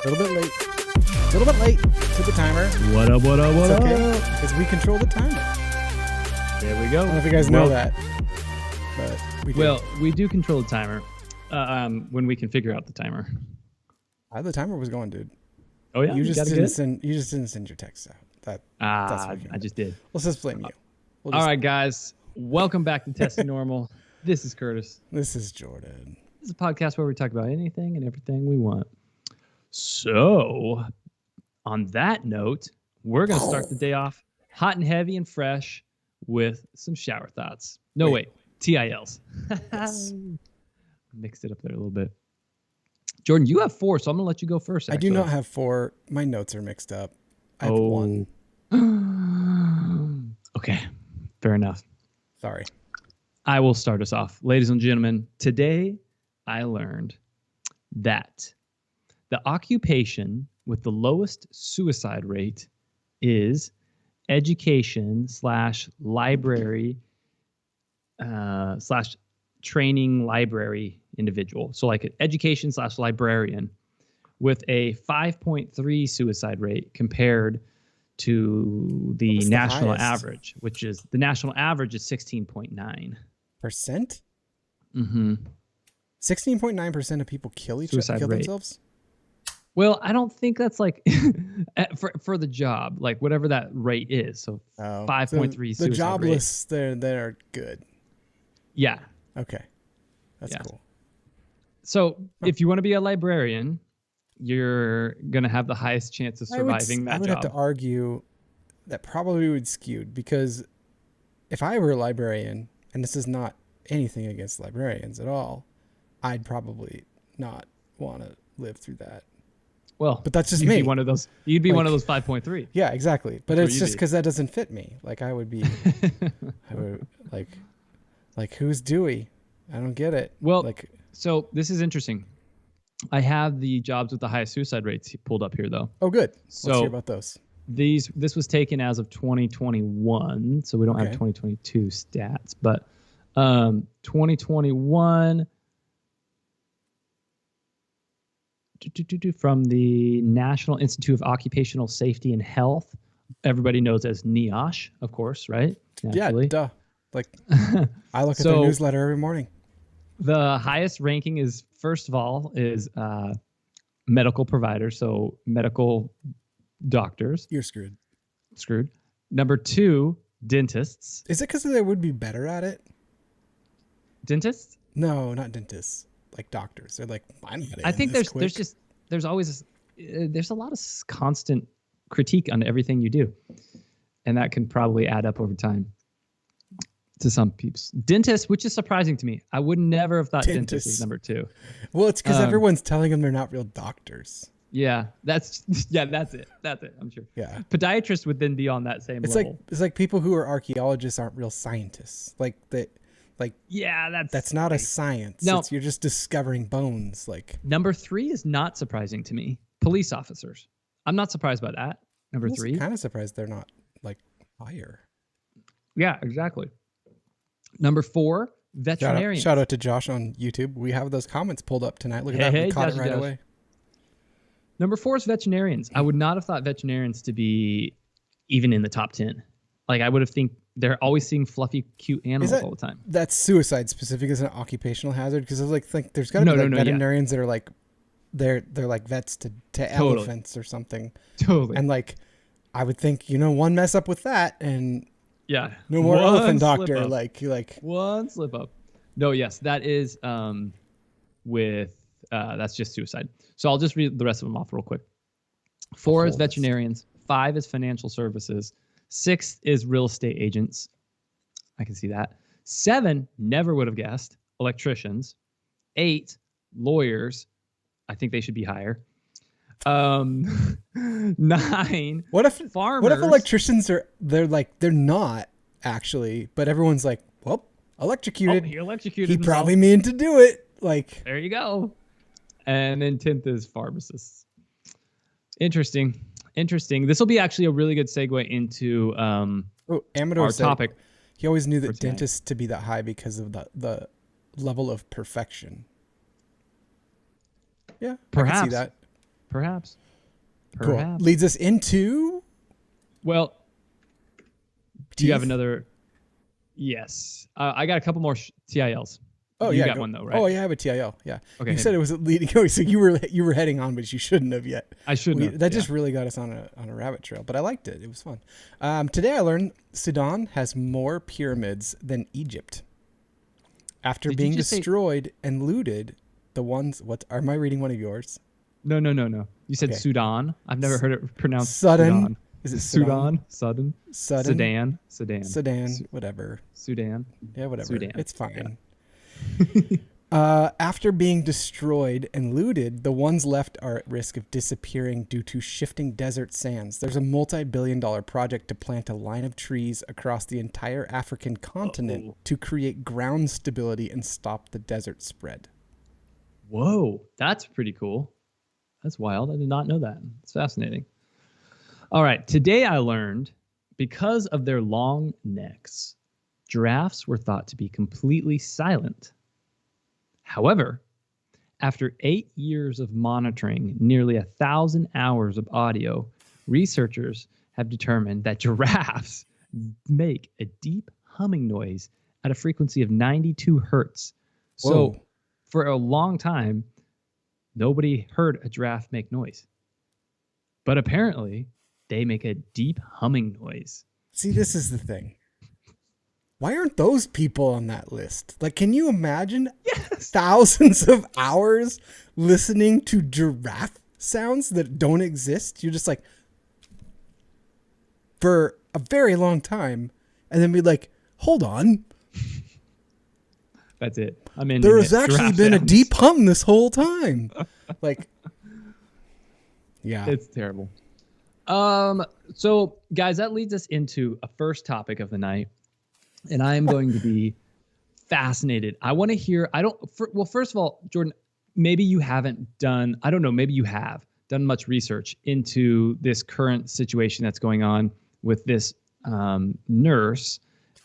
A little bit late. A little bit late to the timer. What up, what up, what It's up? okay, because we control the timer. There we go. I don't know if you guys know that, but we do. Well, we do control the timer when we can figure out the timer. The timer was going, dude. Oh, yeah? You just gotta didn't get it? send. You just didn't send your text out. That's what you I just did. Let's just blame you. All right, guys. Welcome back to Testing Normal. This is Curtis. This is Jordan. This is a podcast where we talk about anything and everything we want. So, on that note, we're going to start the day off hot and heavy and fresh with some shower thoughts. No, wait. TILs. Yes. Mixed it up there a little bit. Jordan, you have 4, so I'm going to let you go first. I do not have 4. My notes are mixed up. I have 1. Okay, fair enough. Sorry. I will start us off. Ladies and gentlemen, today I learned that the occupation with the lowest suicide rate is education / library / training library individual. So like an education / librarian with a 5.3 suicide rate compared to the national average, which is the national average is 16.9%. Mm-hmm. 16.9% of people kill themselves. Well, I don't think that's like for the job, like whatever that rate is. So 5.3 suicide the jobless, rate. they're good. Yeah. Okay. That's cool. So if you want to be a librarian, you're going to have the highest chance of surviving that job. I would have to argue that probably would skew, because if I were a librarian, and this is not anything against librarians at all, I'd probably not want to live through that. Well, But that's just you'd me. be one of those. You'd be one of Like- those 5.3. Yeah, exactly. But That's it's what just you because that doesn't fit me. Like I would be, I would like who's Dewey? I don't get it. Well, like So this is interesting. I have the jobs with the highest suicide rates pulled up here, though. oh, good. Let's So- hear about those. This was taken as of 2021, so we don't have Okay. 2022 stats, but 2021 from the National Institute of Occupational Safety and Health. Everybody knows as NIOSH, of course, right? Naturally. Yeah, duh. Like I look at So- their newsletter every morning. The highest ranking is, first of all, is medical providers, so medical doctors. You're screwed. Screwed. Number 2, dentists. Is it because they would be better at it? Dentists? No, not dentists. Like doctors. They're like, I'm not I in think this there's always there's a lot of constant critique on everything you do, and that can probably add up over time to some peeps. Dentists, which is surprising to me. I would never have thought dentist Dentists. was number 2. Well, it's because Um, everyone's telling them they're not real doctors. Yeah, that's it. I'm sure. Yeah. Podiatrist would then be on that same It's level. like people who are archaeologists aren't real scientists. Like that. Yeah, That's not a science. No. You're just discovering bones. Like Number 3 is not surprising to me. Police officers. I'm not surprised by that. Number 3. Kind of surprised they're not like higher. Yeah, exactly. Number 4, veterinarians. Shout out to Josh on YouTube. We have those comments pulled up tonight. Look at that. Hey, We caught it Josh, right Josh. away. Number 4 is veterinarians. I would not have thought veterinarians to be even in the top 10. Like I would have think they're always seeing fluffy, cute animals that- all the time. That's suicide specific as an occupational hazard, because I think there's got to be No, yeah. veterinarians that are like they're like vets to Totally. elephants or something. Totally. And like I would think, one mess up with that and yeah. no more One elephant slip doctor. up. Like One slip up. No, yes, that is with that's just suicide. So I'll just read the rest of them off real quick. 4 is whole list. veterinarians. 5 is financial services. 6 is real estate agents. I can see that. 7, never would have guessed, electricians. 8, lawyers. I think they should be higher. 9, what if farmers. electricians they're not actually, but everyone's like, well, Oh, electrocuted. he electrocuted He himself. probably meant to do it. Like There you go. And then 10th is pharmacists. Interesting. This will be actually a really good segue into Amador our said topic. he always knew for that tonight. dentists to be that high because of the level of perfection. Yeah, I can Perhaps. see that. Perhaps. Cool. Leads us into Well, do you have teeth? another? Yes. I got a couple more TILs. Oh You yeah, got one though, right? Oh yeah, I have a TIL. Yeah. Okay, You hit said it was leading. Oh, so you were heading on, but you shouldn't have yet. I should know. That just really got us on a rabbit trail, but I liked it. It was fun. Today I learned Sudan has more pyramids than Egypt. After Did you being just say- destroyed and looted, the ones. What am I reading? One of yours? No. You said Okay. Sudan. I've never heard it pronounced Sudan. Sudan. Is it Sudan? Sudan. Sudan. Sudan. Whatever. Sudan. Yeah, whatever. Sudan. It's fine. After being destroyed and looted, the ones left are at risk of disappearing due to shifting desert sands. There's a multi-billion-dollar project to plant a line of trees across the entire African continent Uh-oh. to create ground stability and stop the desert spread. Whoa, that's pretty cool. That's wild. I did not know that. It's fascinating. All right. Today I learned because of their long necks, giraffes were thought to be completely silent. However, after 8 years of monitoring nearly 1,000 hours of audio, researchers have determined that giraffes make a deep humming noise at a frequency of 92 hertz. So Whoa. for a long time, nobody heard a giraffe make noise. But apparently, they make a deep humming noise. See, this is the thing. Why aren't those people on that list? Like, can you imagine thousands of hours listening to giraffe sounds that don't exist? You're just like, for a very long time and then be like, hold on, That's it. I'm in. there has actually been a deep hum this whole time. Like, yeah. It's terrible. So guys, that leads us into a first topic of the night, and I am going to be fascinated. I want to hear. Well, first of all, Jordan, maybe you haven't done. I don't know. Maybe you have done much research into this current situation that's going on with this nurse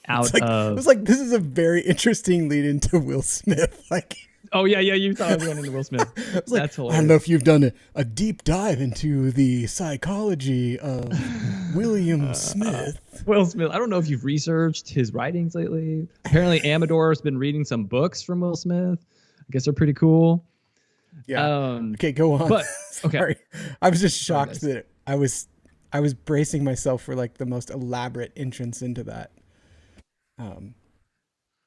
out of. It was like, this is a very interesting lead into Will Smith. Like, oh yeah, you thought I was going into Will Smith. That's hilarious. I don't know if you've done a deep dive into the psychology of William Smith. Will Smith. I don't know if you've researched his writings lately. Apparently, Amador has been reading some books from Will Smith. I guess they're pretty cool. Yeah. Okay, go on. But okay, sorry. I was just shocked that I was bracing myself for like the most elaborate entrance into that.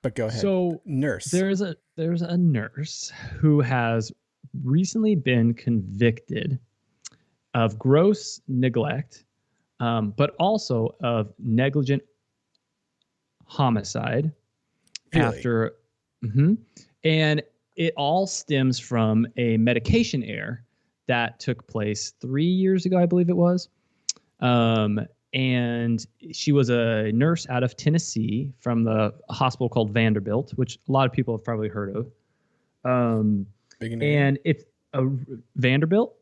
But go ahead. So nurse. There's a nurse who has recently been convicted of gross neglect, but also of negligent homicide. Really? After, and it all stems from a medication error that took place 3 years ago, I believe it was. And she was a nurse out of Tennessee from the hospital called Vanderbilt, which a lot of people have probably heard of. Big name. And it's a Vanderbilt.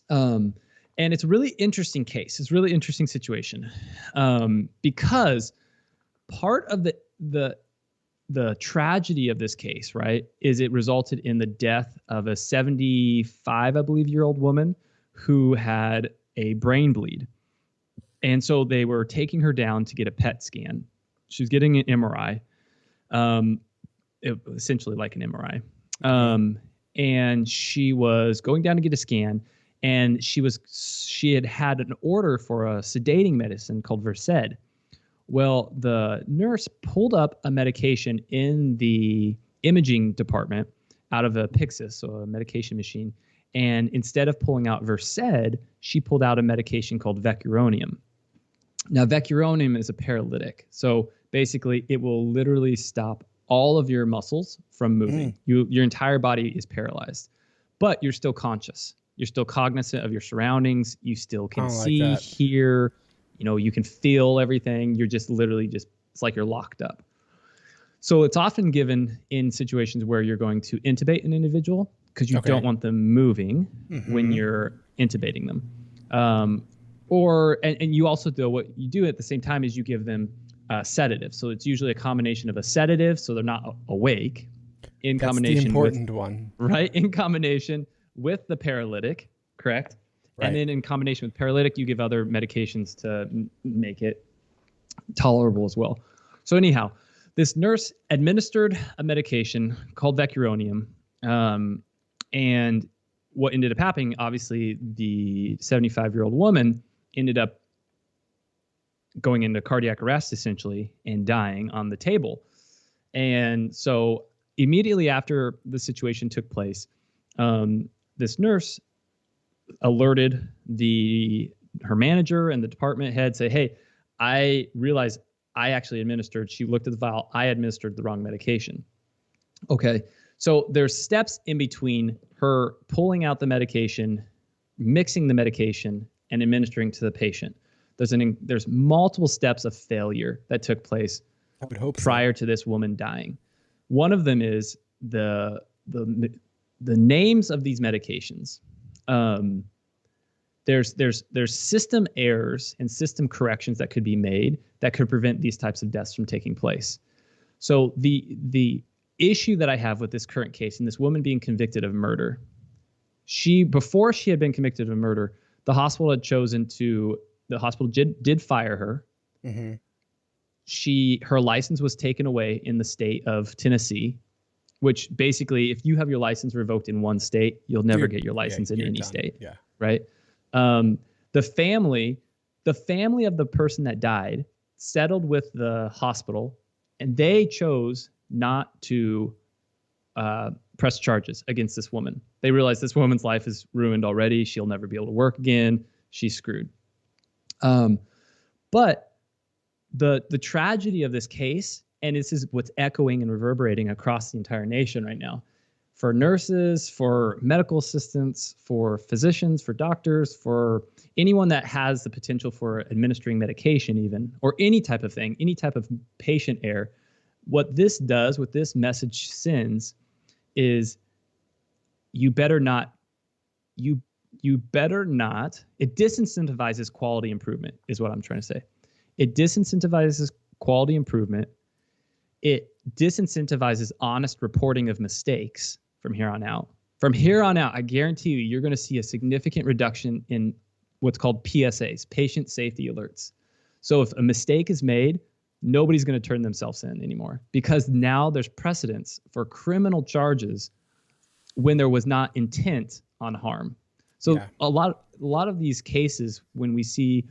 And it's a really interesting case. It's a really interesting situation, because part of the tragedy of this case, right, is it resulted in the death of a 75, I believe, year old woman who had a brain bleed. And so they were taking her down to get a PET scan. She was getting an MRI, essentially like an MRI. And she was going down to get a scan, and she had an order for a sedating medicine called Versed. Well, the nurse pulled up a medication in the imaging department out of a Pyxis, so a medication machine. And instead of pulling out Versed, she pulled out a medication called Vecuronium. Now, Vecuronium is a paralytic. So basically, it will literally stop all of your muscles from moving. Your entire body is paralyzed, but you're still conscious. You're still cognizant of your surroundings. You still can see, hear, you can feel everything. You're just literally it's like you're locked up. So it's often given in situations where you're going to intubate an individual because you don't want them moving when you're intubating them. And you also do what you do at the same time is you give them sedative. So it's usually a combination of a sedative, so they're not awake. That's the important one. Right? In combination with the paralytic, correct? Right. And then in combination with paralytic, you give other medications to make it tolerable as well. So anyhow, this nurse administered a medication called Vecuronium. And what ended up happening, obviously, the 75-year-old woman ended up going into cardiac arrest, essentially, and dying on the table. And so immediately after the situation took place, this nurse alerted her manager and the department head, say, hey, I realized I actually administered, she looked at the vial, I administered the wrong medication. Okay, so there's steps in between her pulling out the medication, mixing the medication, and administering to the patient. There's multiple steps of failure that took place prior to this woman dying. One of them is the names of these medications. There's system errors and system corrections that could be made that could prevent these types of deaths from taking place. So the issue that I have with this current case and this woman being convicted of murder, before she had been convicted of murder, the hospital did fire her. Her license was taken away in the state of Tennessee, which basically, if you have your license revoked in one state, you'll never get your license in any state. Yeah. Right. The family of the person that died settled with the hospital, and they chose not to press charges against this woman. They realized this woman's life is ruined already. She'll never be able to work again. She's screwed. But the tragedy of this case, and this is what's echoing and reverberating across the entire nation right now, for nurses, for medical assistants, for physicians, for doctors, for anyone that has the potential for administering medication even, or any type of thing, any type of patient error, what this does, what this message sends is you better not, it disincentivizes quality improvement is what I'm trying to say. It disincentivizes quality improvement. It disincentivizes honest reporting of mistakes from here on out. From here on out, I guarantee you're going to see a significant reduction in what's called PSAs, patient safety alerts. So if a mistake is made, nobody's going to turn themselves in anymore, because now there's precedence for criminal charges when there was not intent on harm. So yeah. a lot of these cases, when we see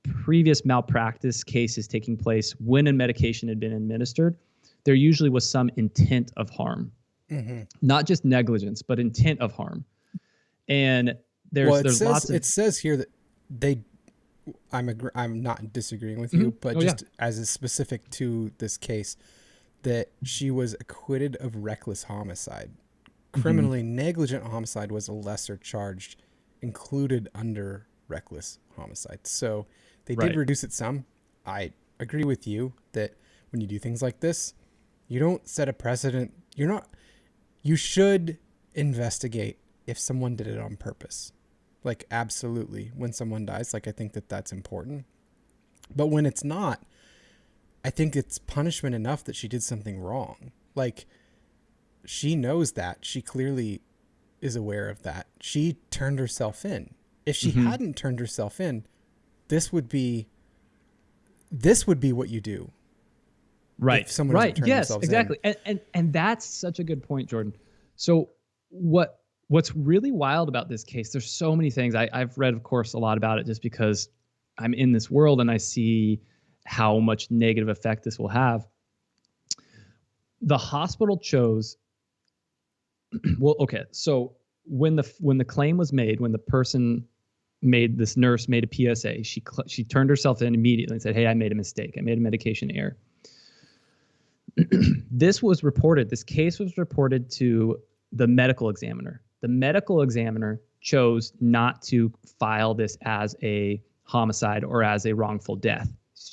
previous malpractice cases taking place when a medication had been administered, there usually was some intent of harm. Mm-hmm. Not just negligence, but intent of harm. And there's lots of... It says here that I'm not disagreeing with you, but as is specific to this case, that she was acquitted of reckless homicide. Criminally negligent homicide was a lesser charge included under reckless homicide. So they did reduce it some. I agree with you that when you do things like this, you don't set a precedent. You should investigate if someone did it on purpose. Like, absolutely. When someone dies, like, I think that's important. But when it's not, I think it's punishment enough that she did something wrong. Like, she knows that. She clearly is aware of that. She turned herself in. If she hadn't turned herself in, this would be what you do. Right. If someone doesn't turn themselves exactly. in. And that's such a good point, Jordan. So what's really wild about this case, there's so many things. I've read, of course, a lot about it just because I'm in this world and I see how much negative effect this will have. The hospital chose... Well, okay. So when the claim was made, when the person this nurse made a PSA, she turned herself in immediately and said, "Hey, I made a mistake. I made a medication error." This case was reported to the medical examiner. The medical examiner chose not to file this as a homicide or as a wrongful death.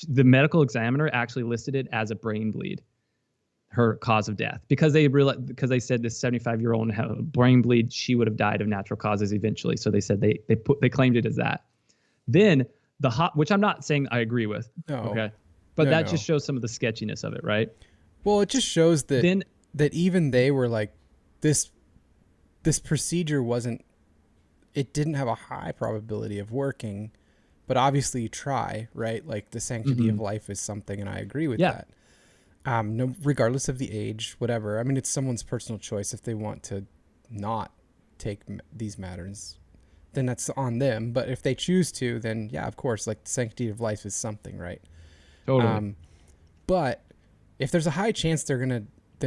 The medical examiner actually listed it as a brain bleed, her cause of death, because they said this 75-year-old had a brain bleed, she would have died of natural causes eventually. So they said they claimed it as that. Then which I'm not saying I agree with. No. Okay. But that just shows some of the sketchiness of it, right? Well, it just shows that even they were like, this procedure didn't have a high probability of working, but obviously you try, right? Like, the sanctity of life is something, and I agree with that. No, regardless of the age, whatever. I mean, it's someone's personal choice. If they want to not take these matters, then that's on them. But if they choose to, then yeah, of course, like, the sanctity of life is something, right? Totally. But if there's a high chance they're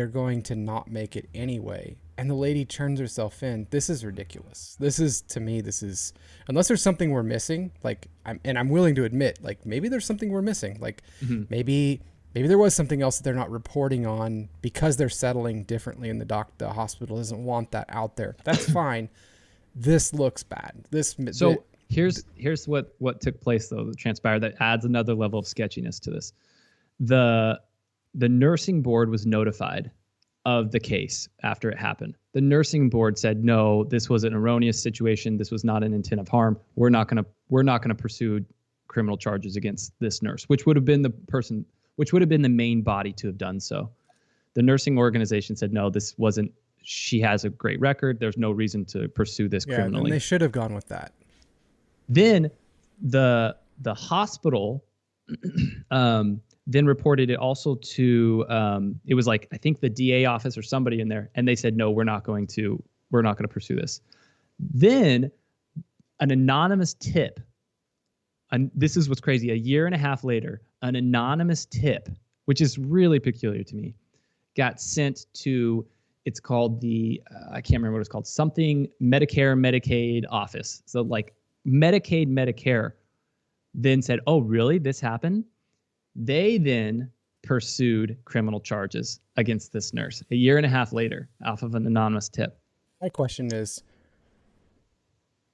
going to not make it anyway, and the lady turns herself in, this is ridiculous. This is, unless there's something we're missing, like, I'm willing to admit, like, maybe there's something we're missing. Like, maybe there was something else that they're not reporting on because they're settling differently, and the hospital doesn't want that out there. That's fine. This looks bad. Here's what took place, though, that transpired that adds another level of sketchiness to this. The nursing board was notified of the case after it happened. The nursing board said, no, this was an erroneous situation. This was not an intent of harm. We're not going to pursue criminal charges against this nurse, which would have been the main body to have done so. The nursing organization said, no, this wasn't, she has a great record. There's no reason to pursue this criminally. And they should have gone with that. Then the hospital then reported it also to, it was like, I think the DA office or somebody in there, and they said, no, we're not going to pursue this. Then an anonymous tip, and this is what's crazy, a year and a half later, an anonymous tip, which is really peculiar to me, got sent to, it's called the, I can't remember what it's called, something Medicare, Medicaid office. So like Medicaid, Medicare then said, oh, really? This happened? They then pursued criminal charges against this nurse a year and a half later off of an anonymous tip. My question is,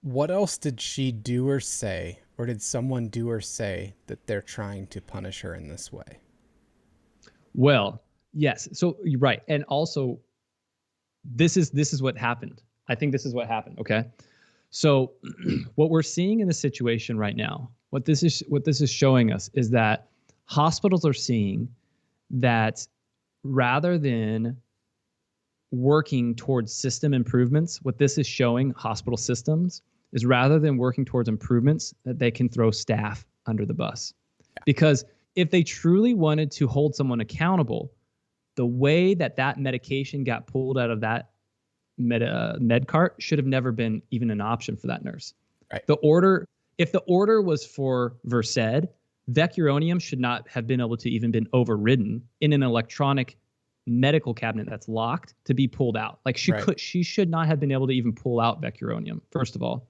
what else did she do or say, or did someone do or say that they're trying to punish her in this way? Well, yes. So you're right. And also, this is what happened. I think this is what happened. Okay. So what we're seeing in the situation right now, what this is showing us is that hospitals are seeing that rather than working towards system improvements, what this is showing hospital systems is rather than working towards improvements, that they can throw staff under the bus. Yeah. Because if they truly wanted to hold someone accountable, the way that medication got pulled out of that med cart should have never been even an option for that nurse. Right. If the order was for Versed, Vecuronium should not have been able to even been overridden in an electronic medical cabinet that's locked to be pulled out. Like she should not have been able to even pull out Vecuronium, first of all.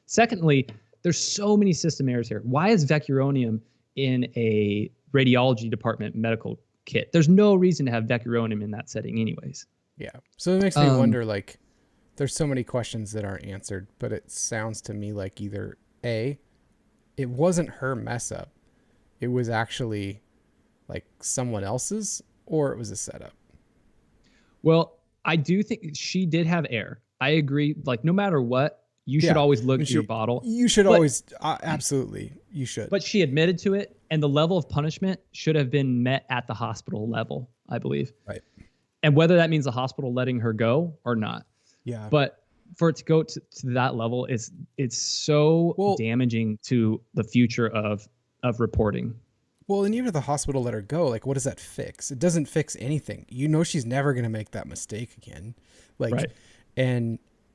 Secondly, there's so many system errors here. Why is Vecuronium in a radiology department medical kit? There's no reason to have Vecuronium in that setting anyways. Yeah. So it makes me wonder, like, there's so many questions that aren't answered, but it sounds to me like either A, it wasn't her mess up. It was actually like someone else's, or it was a setup. Well, I do think she did have error. I agree. Like, no matter what, you should always look at your bottle. You should always, absolutely, you should. But she admitted to it, and the level of punishment should have been met at the hospital level, I believe. Right. And whether that means the hospital letting her go or not. Yeah. But for it to go to that level, it's so damaging to the future of reporting. Well, and even if the hospital let her go, like, what does that fix? It doesn't fix anything. You know, she's never going to make that mistake again. Like, right.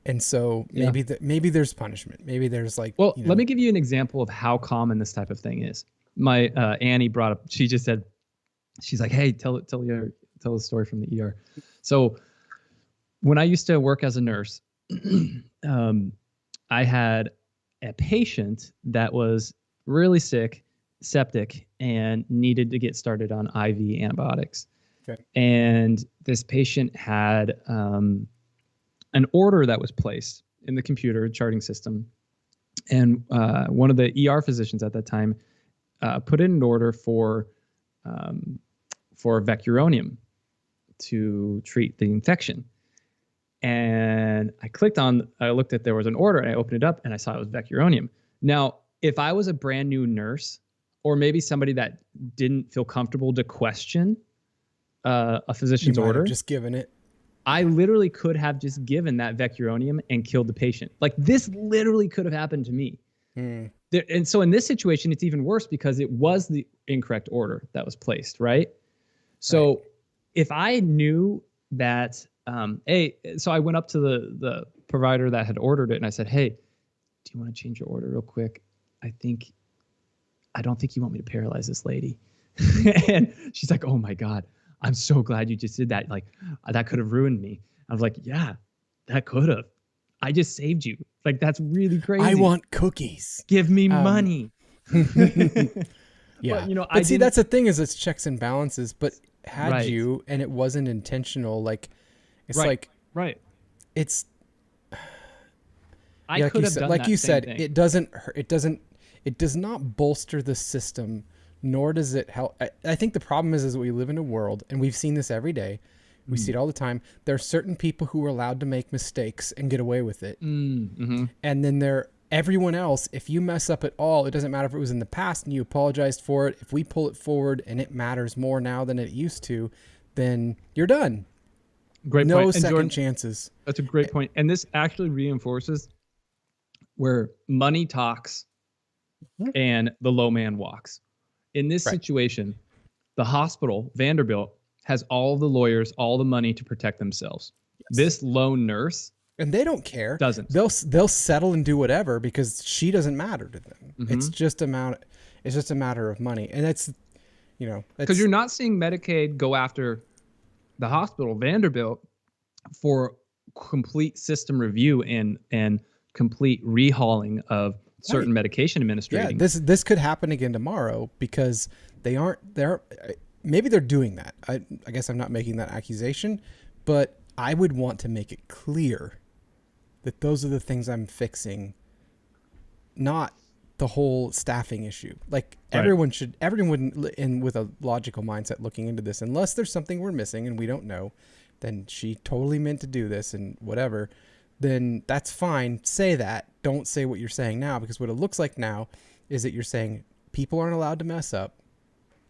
And so maybe there's punishment. Maybe there's like, well, let me give you an example of how common this type of thing is. My Annie brought up, she just said, she's like, hey, tell the story from the ER. So when I used to work as a nurse, I had a patient that was really sick, septic, and needed to get started on IV antibiotics. Okay. And this patient had an order that was placed in the computer charting system. And one of the ER physicians at that time put in an order for Vecuronium to treat the infection. And I looked at, there was an order, and I opened it up and I saw it was Vecuronium. Now, if I was a brand new nurse, or maybe somebody that didn't feel comfortable to question a physician's order, just given it. I literally could have just given that Vecuronium and killed the patient. Like, this literally could have happened to me. And so in this situation, it's even worse because it was the incorrect order that was placed, right? So if I knew that, so I went up to the provider that had ordered it and I said, hey, do you want to change your order real quick? I don't think you want me to paralyze this lady. And she's like, oh my God, I'm so glad you just did that. Like, that could have ruined me. I was like, yeah, that could have. I just saved you. Like, that's really crazy. I want cookies. Give me money. Yeah. But see, that's the thing, is it's checks and balances. But had you, and it wasn't intentional, like, it's it's, I could have done like that you same said, thing. It does not bolster the system, nor does it help. I think the problem is we live in a world, and we've seen this every day. We see it all the time. There are certain people who are allowed to make mistakes and get away with it. And then everyone else, if you mess up at all, it doesn't matter if it was in the past and you apologized for it. If we pull it forward and it matters more now than it used to, then you're done. Great point. No second chances. That's a great point. And this actually reinforces where money talks and the low man walks. In this situation, the hospital, Vanderbilt, has all the lawyers, all the money to protect themselves. Yes. This lone nurse, and they don't care. Doesn't. They'll settle and do whatever because she doesn't matter to them. It's just a matter of money, and it's because you're not seeing Medicaid go after the hospital, Vanderbilt, for complete system review and complete rehauling of certain medication Yeah, administrating. this could happen again tomorrow because maybe they're doing that. I guess I'm not making that accusation, but I would want to make it clear that those are the things I'm fixing, not the whole staffing issue. Like Right. everyone with a logical mindset looking into this, unless there's something we're missing and we don't know, then she totally meant to do this and whatever, then that's fine. Say that. Don't say what you're saying now, because what it looks like now is that you're saying people aren't allowed to mess up.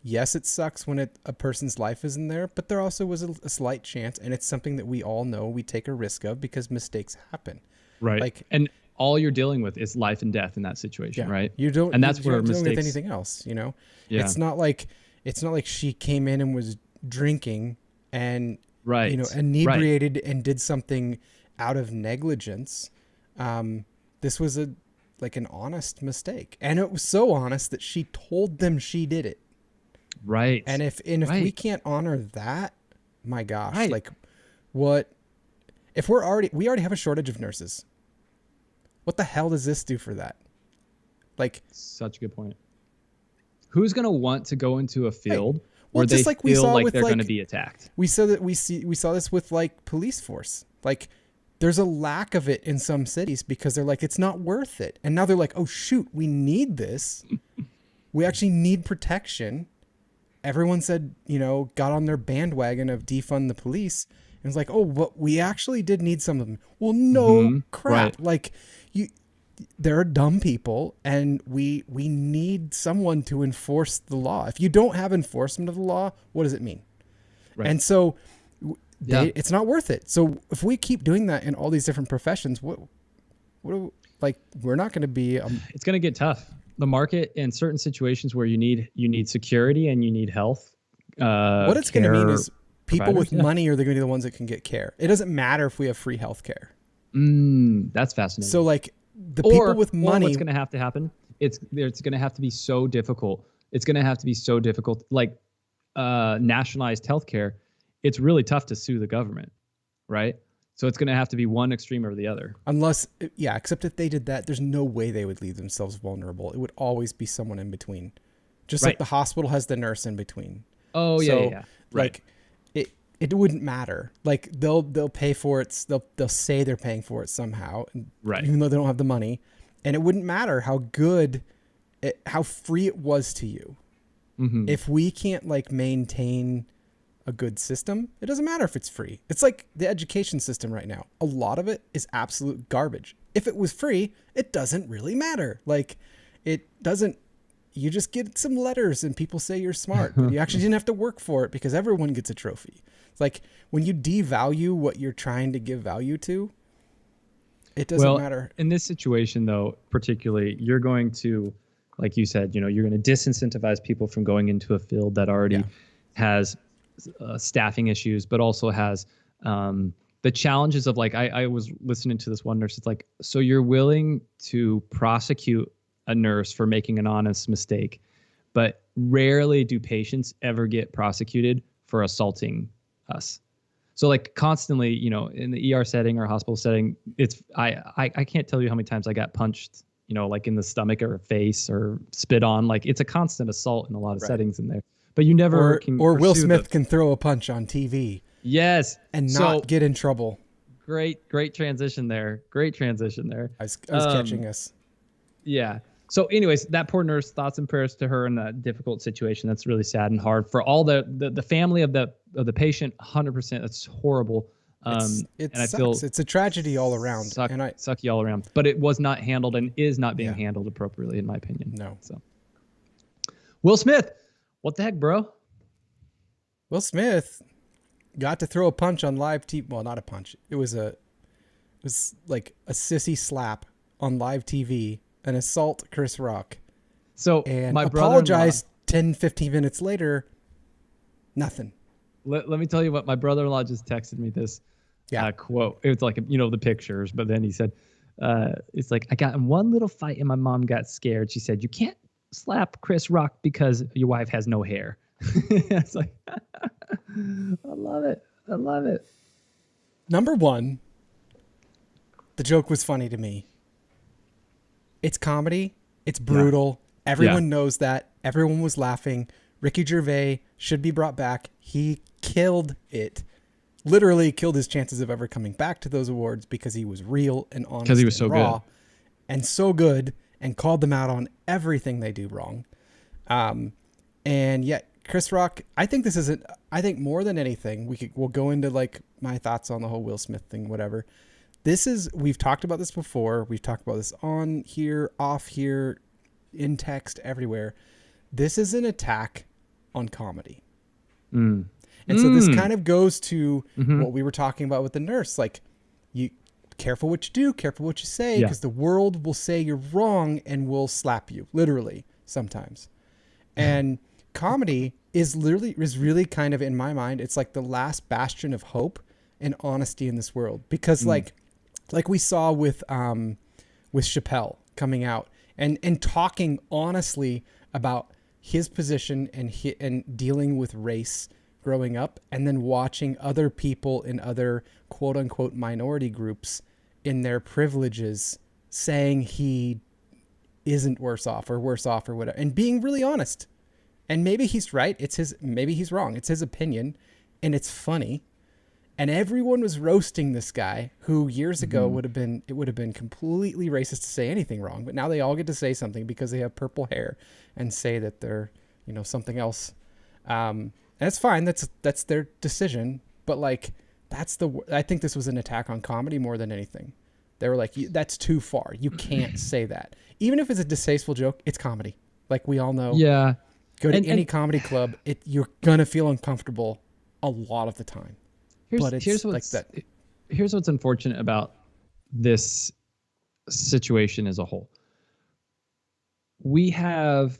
Yes, it sucks when a person's life is in there, but there also was a slight chance, and it's something that we all know we take a risk of because mistakes happen. Right. Like, and all you're dealing with is life and death in that situation, right? You don't, and that's you're where not dealing with mistakes. anything else, you know? Yeah. It's not like she came in and was drinking and, Right. you know, inebriated and did something out of negligence. This was an honest mistake. And it was so honest that she told them she did it. Right. And if Right. we can't honor that, my gosh, Right. like what if we already have a shortage of nurses? What the hell does this do for that? Like, Such a good point. Who's going to want to go into a field where just they like we feel saw like with, they're going to like, be attacked? we saw this with like police force. Like, there's a lack of it in some cities because they're like, it's not worth it. And now they're like, oh shoot, we need this. We actually need protection. Everyone said, you know, got on their bandwagon of defund the police. And it's like, oh, but we actually did need some of them. Well, no crap. Right. Like, there are dumb people, and we need someone to enforce the law. If you don't have enforcement of the law, what does it mean? Right. And so Yeah. it's not worth it. So if we keep doing that in all these different professions, we're not going to be. It's going to get tough. The market in certain situations where you need security and you need health. What it's going to mean is people with providers, money are going to be the ones that can get care. It doesn't matter if we have free health care. That's fascinating. So like the people with Or money, what's going to have to happen? It's going to have to be so difficult. It's going to have to be so difficult. Like nationalized healthcare, it's really tough to sue the government, right? So it's going to have to be one extreme or the other. except if they did that, there's no way they would leave themselves vulnerable. It would always be someone in between. Just like Right. the hospital has the nurse in between. Oh, yeah. Right. Like it wouldn't matter. Like they'll pay for it. They'll say they're paying for it somehow, Right. even though they don't have the money. And it wouldn't matter how free it was to you. Mm-hmm. If we can't like maintain a good system, it doesn't matter if it's free. It's like the education system right now. A lot of it is absolute garbage. If it was free, it doesn't really matter. Like it doesn't. You just get some letters and people say you're smart, but you actually didn't have to work for it because everyone gets a trophy. It's like when you devalue what you're trying to give value to, it doesn't matter. In this situation, though, particularly, you're going to, like you said, you're going to disincentivize people from going into a field that already has staffing issues, but also has the challenges of like, I was listening to this one nurse. It's like, so you're willing to prosecute a nurse for making an honest mistake, but rarely do patients ever get prosecuted for assaulting us. So like constantly, in the ER setting or hospital setting, it's I can't tell you how many times I got punched, like in the stomach or face or spit on. Like it's a constant assault in a lot of settings in there. But you never can. Or Will pursue Smith can throw a punch on TV. Yes, and not get in trouble. Great transition there. Great transition there. I was catching us. Yeah. So anyways, that poor nurse, thoughts and prayers to her in that difficult situation. That's really sad and hard for all the family of the patient. 100%. That's horrible. It and sucks. I feel it's a tragedy all around. Sucky all around. But it was not handled and is not being handled appropriately, in my opinion. No. So Will Smith, what the heck, bro? Will Smith got to throw a punch on live TV. Well, not a punch. It was like a sissy slap on live TV. An assault Chris Rock. So and my apologized 10, 15 minutes later. Nothing. Let me tell you what my brother-in-law just texted me this quote. It was like, the pictures, but then he said, it's like, I got in one little fight and my mom got scared. She said, you can't slap Chris Rock because your wife has no hair. It's like, I love it. I love it. Number one, the joke was funny to me. It's comedy. It's brutal. Everyone knows that. Everyone was laughing. Ricky Gervais should be brought back. He killed it. Literally killed his chances of ever coming back to those awards because he was real and honest. Because he was so raw good. and so good and called them out on everything they do wrong. And yet Chris Rock, I think this isn't, I think more than anything, we'll go into like my thoughts on the whole Will Smith thing, whatever. We've talked about this before. We've talked about this on here, off here, in text, everywhere. This is an attack on comedy. And so this kind of goes to what we were talking about with the nurse. Like, you careful what you do, careful what you say, because the world will say you're wrong and will slap you, literally, sometimes. And comedy is really kind of, in my mind, it's like the last bastion of hope and honesty in this world. Because like we saw with Chappelle coming out and talking honestly about his position and dealing with race growing up, and then watching other people in other quote unquote minority groups in their privileges saying he isn't worse off or whatever, and being really honest. And maybe he's right. Maybe he's wrong. It's his opinion, and it's funny. And everyone was roasting this guy who years ago would have been completely racist to say anything wrong. But now they all get to say something because they have purple hair and say that they're, something else. And it's fine. That's their decision. But like, I think this was an attack on comedy more than anything. They were like, that's too far. You can't say that. Even if it's a distasteful joke, it's comedy. Like we all know. Yeah. Go to any comedy club. You're going to feel uncomfortable a lot of the time. Here's what's unfortunate about this situation as a whole. We have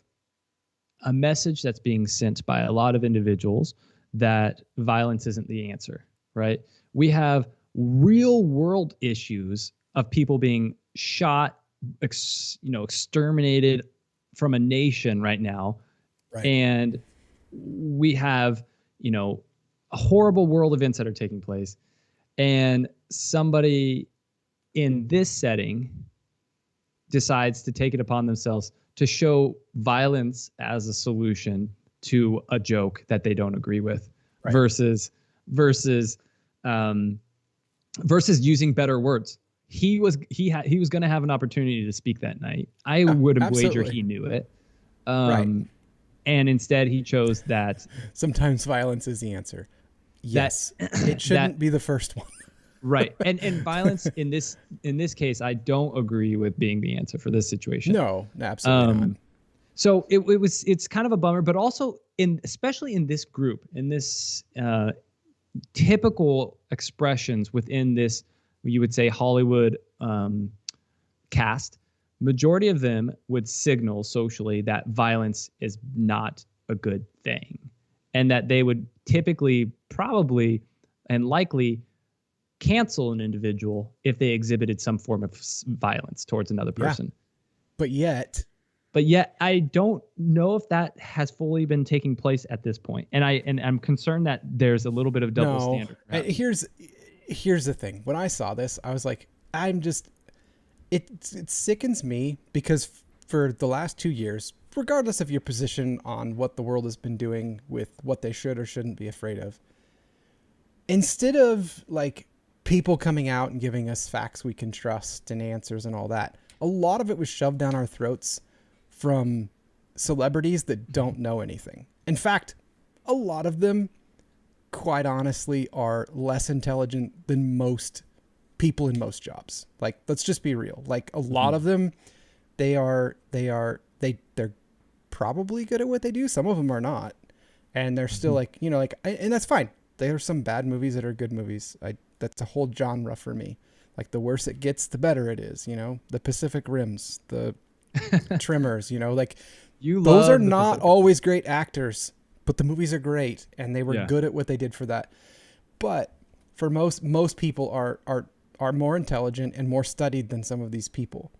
a message that's being sent by a lot of individuals that violence isn't the answer, right? We have real world issues of people being shot, exterminated from a nation right now. Right. And we have, horrible world events that are taking place, and somebody in this setting decides to take it upon themselves to show violence as a solution to a joke that they don't agree with, right. versus using better words. He was going to have an opportunity to speak that night. I would have wagered he knew it. Right. And instead he chose that. Sometimes violence is the answer. Yes, it shouldn't be the first one. Right. And violence in this case, I don't agree with being the answer for this situation. No, absolutely not. So it's kind of a bummer, but also especially in this group, in this typical expressions within this, you would say Hollywood cast, majority of them would signal socially that violence is not a good thing, and that they would typically, probably, and likely cancel an individual if they exhibited some form of violence towards another person. Yeah. But yet I don't know if that has fully been taking place at this point. And I'm concerned that there's a little bit of double standard. Here's the thing. When I saw this, I was like, it sickens me, because for the last 2 years, regardless of your position on what the world has been doing with what they should or shouldn't be afraid of, instead of like people coming out and giving us facts we can trust and answers and all that, a lot of it was shoved down our throats from celebrities that don't know anything. In fact, a lot of them, quite honestly, are less intelligent than most people in most jobs. Like, let's just be real. Like, a lot of them, they're probably good at what they do. Some of them are not. And they're still and that's fine. There are some bad movies that are good movies. That's a whole genre for me. Like, the worse it gets, the better it is. The Pacific Rims, the Trimmers, those are not always great actors, but the movies are great, and they were good at what they did for that. But for most people are more intelligent and more studied than some of these people.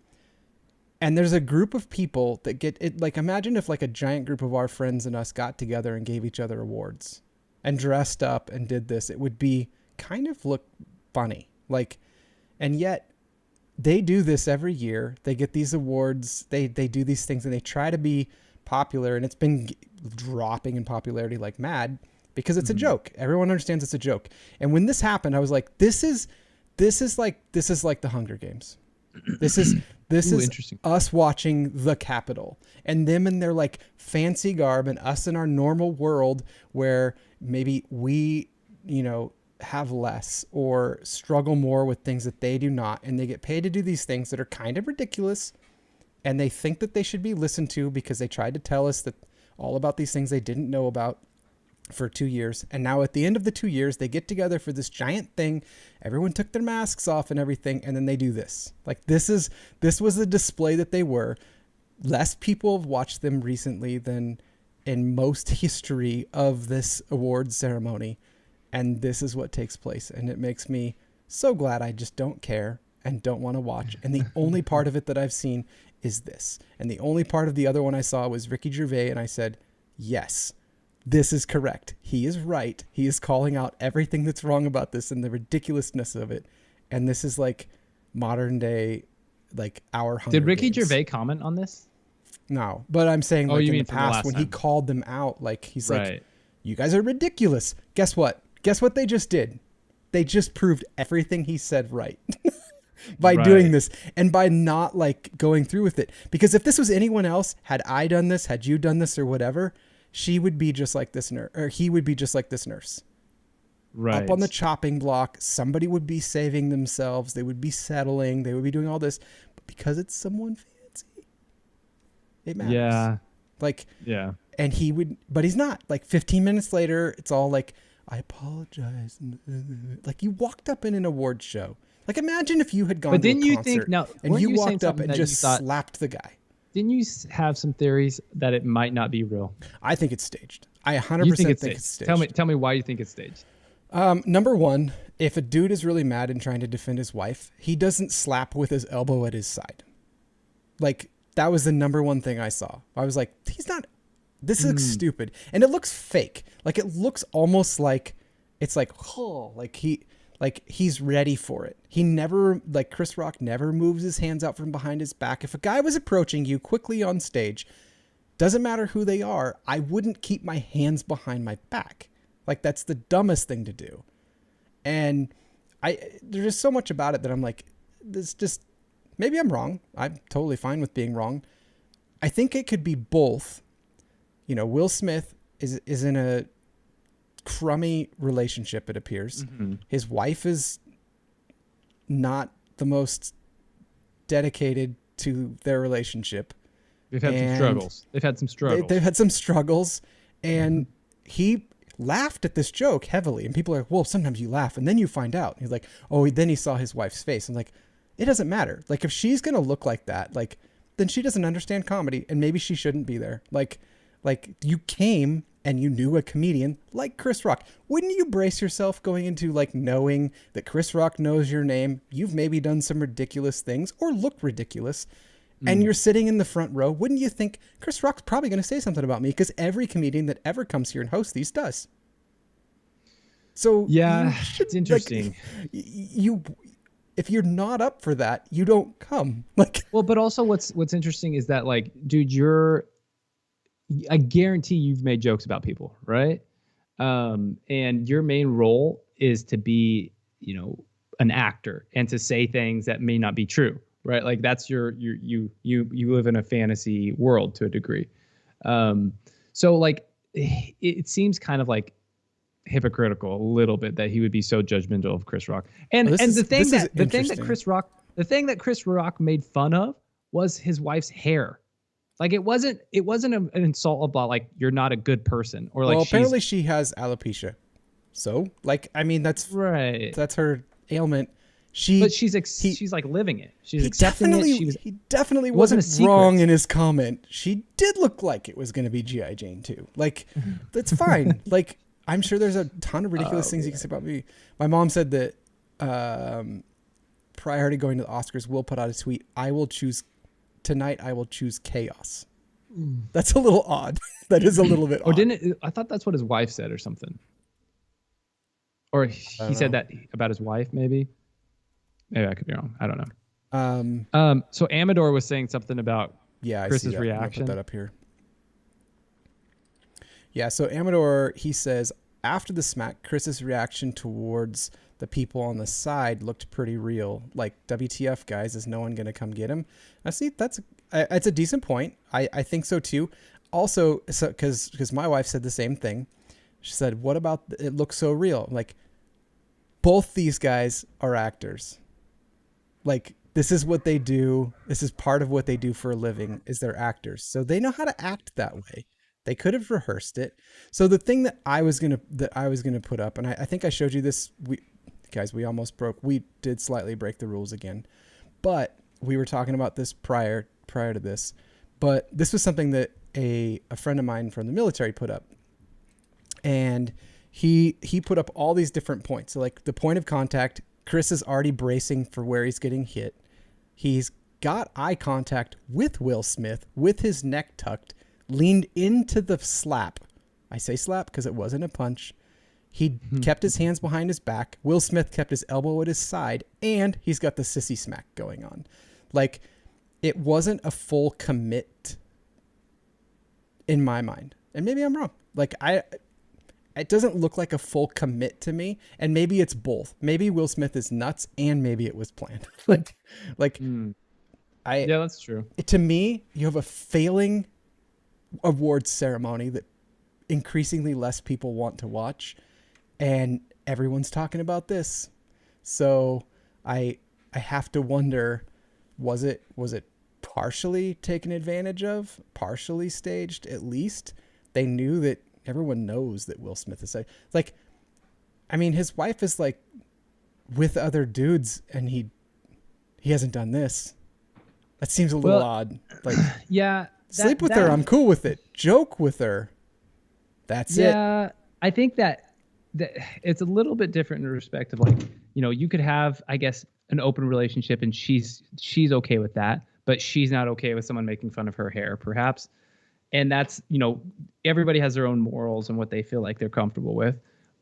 And there's a group of people that get it. Like, imagine if like a giant group of our friends and us got together and gave each other awards and dressed up and did this. It would be kind of look funny. Like, and yet they do this every year. They get these awards. They do these things, and they try to be popular. And it's been dropping in popularity like mad because it's a joke. Everyone understands it's a joke. And when this happened, I was like, this is like the Hunger Games. This is interesting. us watching the Capitol and them in their like fancy garb and us in our normal world where maybe we, have less or struggle more with things that they do not. And they get paid to do these things that are kind of ridiculous. And they think that they should be listened to because they tried to tell us that all about these things they didn't know about for 2 years. And now at the end of the 2 years, they get together for this giant thing. Everyone took their masks off and everything. And then they do this. Like this was the display that they were. Less people have watched them recently than in most history of this awards ceremony. And this is what takes place. And it makes me so glad I just don't care and don't want to watch. And the only part of it that I've seen is this. And the only part of the other one I saw was Ricky Gervais. And I said, yes, this is correct. He is right. He is calling out everything that's wrong about this and the ridiculousness of it. And this is like modern day, like our Hunger Did Ricky Games. Gervais comment on this? No, but I'm saying like in the past when he time. called them out, like he's Right. like, you guys are ridiculous. Guess what? Guess what they just did? They just proved everything he said right by doing this and by not like going through with it. Because if this was anyone else, had I done this, had you done this or whatever, she would be just like this nurse, or he would be just like this nurse. Right. Up on the chopping block, somebody would be saving themselves. They would be settling. They would be doing all this. But because it's someone fancy, it matters. Yeah. Like, yeah. And he would, but he's not. Like 15 minutes later, it's all like, I apologize. Like you walked up in an award show. Like imagine if you had gone to a concert and you walked up and just slapped the guy. Didn't you have some theories that it might not be real? I think it's staged. I 100% think it's staged. Tell me why you think it's staged. Number one, if a dude is really mad and trying to defend his wife, he doesn't slap with his elbow at his side. Like that was the number one thing I saw. I was like, he's not. This looks stupid. And it looks fake. Like it looks almost like it's like, oh, like he's ready for it. He never, like Chris Rock never moves his hands out from behind his back. If a guy was approaching you quickly on stage, doesn't matter who they are, I wouldn't keep my hands behind my back. Like that's the dumbest thing to do. And there's just so much about it that I'm like, this just, maybe I'm wrong. I'm totally fine with being wrong. I think it could be both. Will Smith is in a crummy relationship, it appears. Mm-hmm. His wife is not the most dedicated to their relationship. They've had some struggles. They've had some struggles. And he laughed at this joke heavily. And people are like, well, sometimes you laugh and then you find out. He's like, oh, then he saw his wife's face. I'm like, it doesn't matter. Like if she's going to look like that, like, then she doesn't understand comedy and maybe she shouldn't be there. Like you came and you knew a comedian like Chris Rock. Wouldn't you brace yourself going into like knowing that Chris Rock knows your name? You've maybe done some ridiculous things or look ridiculous and you're sitting in the front row. Wouldn't you think Chris Rock's probably going to say something about me? Because every comedian that ever comes here and hosts these does. So yeah, it's interesting. Like, if you're not up for that, you don't come. Like, well, but also what's interesting is that like, dude, I guarantee you've made jokes about people, right? And your main role is to be, an actor and to say things that may not be true, right? Like that's you live in a fantasy world to a degree. So like, it seems kind of like hypocritical a little bit that he would be so judgmental of Chris Rock. And the thing that Chris Rock made fun of was his wife's hair. Like it wasn't an insult about like you're not a good person or like. Well, apparently she has alopecia, so like I mean that's right. That's her ailment. But she's like living it. She's accepting it. He definitely wasn't wrong in his comment. She did look like it was going to be G.I. Jane too. Like that's fine. Like I'm sure there's a ton of ridiculous things you can say about me. My mom said that prior to going to the Oscars, Will put out a tweet. I will choose chaos. That's a little odd. That is a little bit odd. I thought that's what his wife said or something. Or he said that about his wife, maybe. Maybe I could be wrong. I don't know. So Amador was saying something about Yeah, I see Chris's that. I'm gonna put that reaction. up here. Yeah, so Amador, he says, after the smack, Chris's reaction towards the people on the side looked pretty real. Like, WTF, guys, is no one going to come get him? I see, it's a decent point. I think so too. Also, because my wife said the same thing. She said, what about, it looks so real? Like, both these guys are actors. Like, this is what they do. This is part of what they do for a living, is they're actors. So they know how to act that way. They could have rehearsed it. So the thing that I was gonna put up, and I think I showed you this. We almost broke. We did slightly break the rules again, but we were talking about this prior to this. But this was something that a friend of mine from the military put up, and he put up all these different points. So like the point of contact, Chris is already bracing for where he's getting hit. He's got eye contact with Will Smith with his neck tucked, leaned into the slap. I say slap because it wasn't a punch. He kept his hands behind his back. Will Smith kept his elbow at his side, and he's got the sissy smack going on. Like, it wasn't a full commit in my mind. And maybe I'm wrong. Like, it doesn't look like a full commit to me. And maybe it's both. Maybe Will Smith is nuts, and maybe it was planned. Yeah, that's true. To me, you have a failing awards ceremony that increasingly less people want to watch, and everyone's talking about this. So I have to wonder, was it partially taken advantage of, partially staged? At least they knew that everyone knows that Will Smith is like, I mean, his wife is like with other dudes, and he hasn't done this. That seems a little odd. Like, yeah, sleep with her, I'm cool with it. Joke with her, that's it. Yeah, I think that it's a little bit different in respect of, like, you could have, I guess, an open relationship and she's okay with that, but she's not okay with someone making fun of her hair, perhaps. And that's, everybody has their own morals and what they feel like they're comfortable with.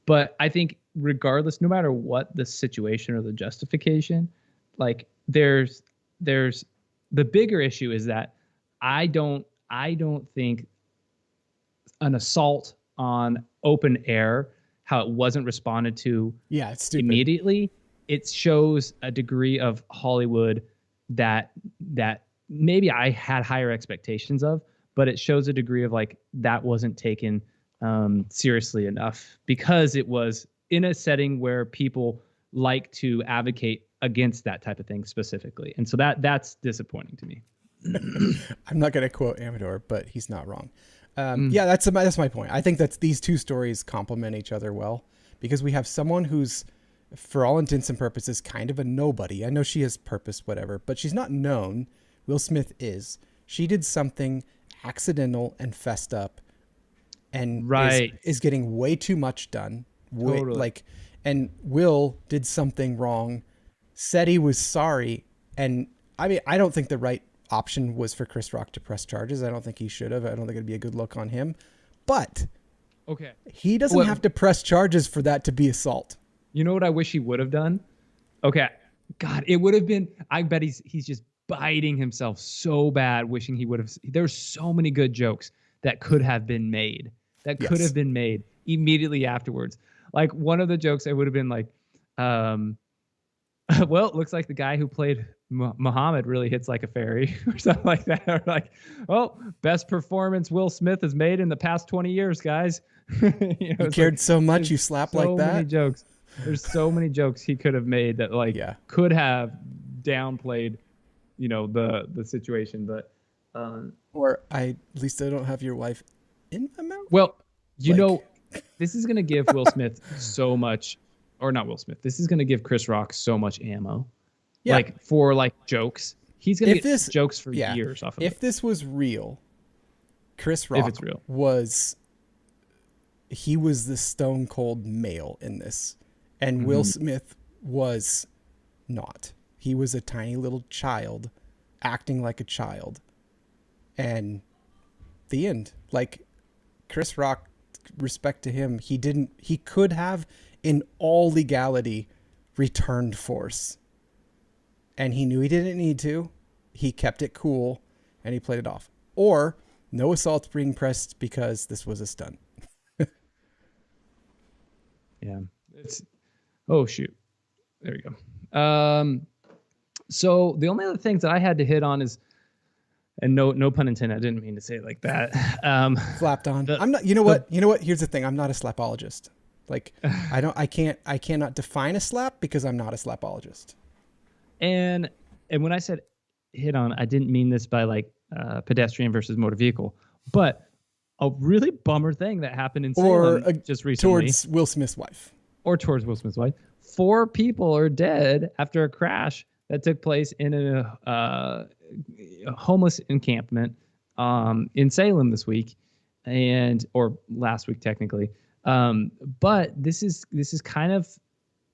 But I think regardless, no matter what the situation or the justification, like there's the bigger issue is that I don't think an assault on open air, how it wasn't responded to it's stupid. Immediately, it shows a degree of Hollywood that maybe I had higher expectations of, but it shows a degree of, like, that wasn't taken seriously enough, because it was in a setting where people like to advocate against that type of thing specifically. And so that's disappointing to me. I'm not going to quote Amador, but he's not wrong. Yeah, that's my point. I think that these two stories complement each other well, because we have someone who's, for all intents and purposes, kind of a nobody. I know she has purpose, whatever, but she's not known. Will Smith is. She did something accidental and fessed up, and is getting way too much done. Totally. And Will did something wrong, said he was sorry, and I mean, I don't think the right option was for Chris Rock to press charges. I don't think he should have. I don't think it'd be a good look on him. But okay, he doesn't have to press charges for that to be assault. You know what I wish he would have done? Okay, God, it would have been. I bet he's just biting himself so bad, wishing he would have. There's so many good jokes that could have been made. Could have been made immediately afterwards. Like, one of the jokes, it would have been like, well, it looks like the guy who played Muhammad really hits like a fairy, or something like that. Or like, oh, best performance Will Smith has made in the past 20 years, guys. You cared so much, you slap like that. So many jokes. There's so many jokes he could have made that, like, could have downplayed, the situation. But or at least I don't have your wife in my mouth. Well, this is gonna give Will Smith so much, or not Will Smith. This is gonna give Chris Rock so much ammo. Yeah. Like, for like jokes, he's gonna get jokes for years off of it. If this was real, Chris Rock was the stone cold male in this, and Will Smith was not. He was a tiny little child acting like a child, and the end. Like, Chris Rock, respect to him, he could have, in all legality, returned force. and he knew he didn't need to. He kept it cool and he played it off. Or no assaults being pressed because this was a stunt. Yeah. It's, oh shoot. There we go. So the only other things that I had to hit on is, and no pun intended, I didn't mean to say it like that. Flapped on. I'm not, you know what? Here's the thing. I'm not a slapologist. Like I cannot define a slap because I'm not a slapologist. And when I said hit on, I didn't mean this by like pedestrian versus motor vehicle, but a really bummer thing that happened in Salem just recently. Towards Will Smith's wife. Or towards Will Smith's wife. 4 people are dead after a crash that took place in a homeless encampment in Salem this week, or last week technically. But this is kind of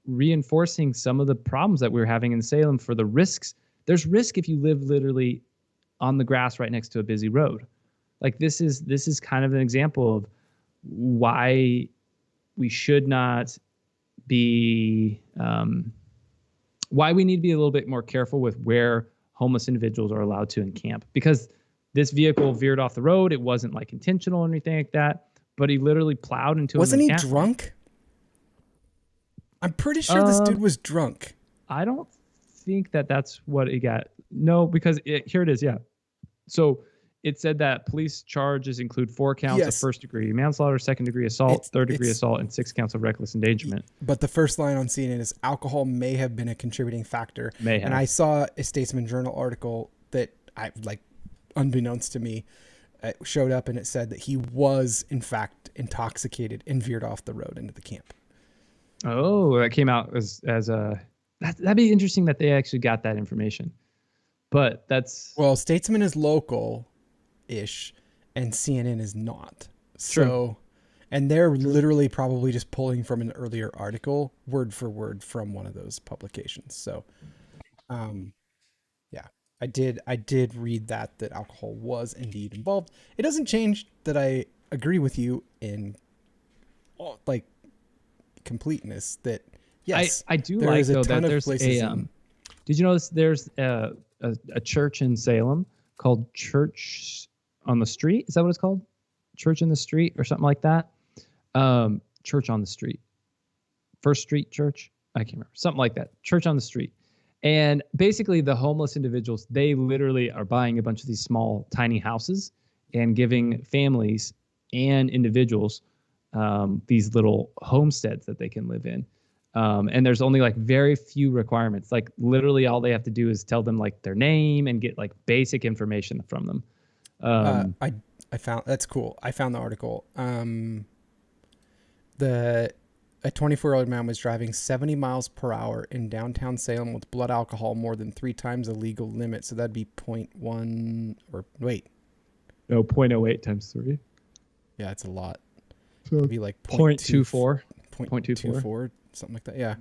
reinforcing some of the problems that we're having in Salem for the risks. There's risk if you live literally on the grass right next to a busy road. Like this is kind of an example of why we should not be why we need to be a little bit more careful with where homeless individuals are allowed to encamp, because this vehicle veered off the road. It wasn't like intentional or anything like that, but he literally plowed into Wasn't he drunk? I'm pretty sure this dude was drunk. I don't think that's what he got. No, because here it is. Yeah. So it said that police charges include 4 counts of first-degree manslaughter, second-degree assault, third-degree assault, and 6 counts of reckless endangerment. But the first line on CNN is alcohol may have been a contributing factor. May have. And I saw a Statesman Journal article that I unbeknownst to me, showed up, and it said that he was in fact intoxicated and veered off the road into the camp. Oh, that came out as a that'd be interesting that they actually got that information. But that's Statesman is local-ish, and CNN is not. True. So, and they're literally probably just pulling from an earlier article, word for word, from one of those publications. So, yeah, I did read that alcohol was indeed involved. It doesn't change that I agree with you in completeness that yes, I do like though that there's did you notice there's a church in Salem called Church on the Street? Is that what it's called? Church in the Street or something like that? Church on the Street. First Street Church? I can't remember. Something like that. Church on the Street. And basically the homeless individuals, they literally are buying a bunch of these small, tiny houses and giving families and individuals these little homesteads that they can live in. And there's only like very few requirements. Like literally all they have to do is tell them like their name and get like basic information from them. I found, that's cool. I found the article. A 24-year-old man was driving 70 miles per hour in downtown Salem with blood alcohol more than 3 times the legal limit. So that'd be 0.1 or wait. No, 0.08 times 3. Yeah, it's a lot. So it'd be like 0.24. 0.24, something like that. Yeah.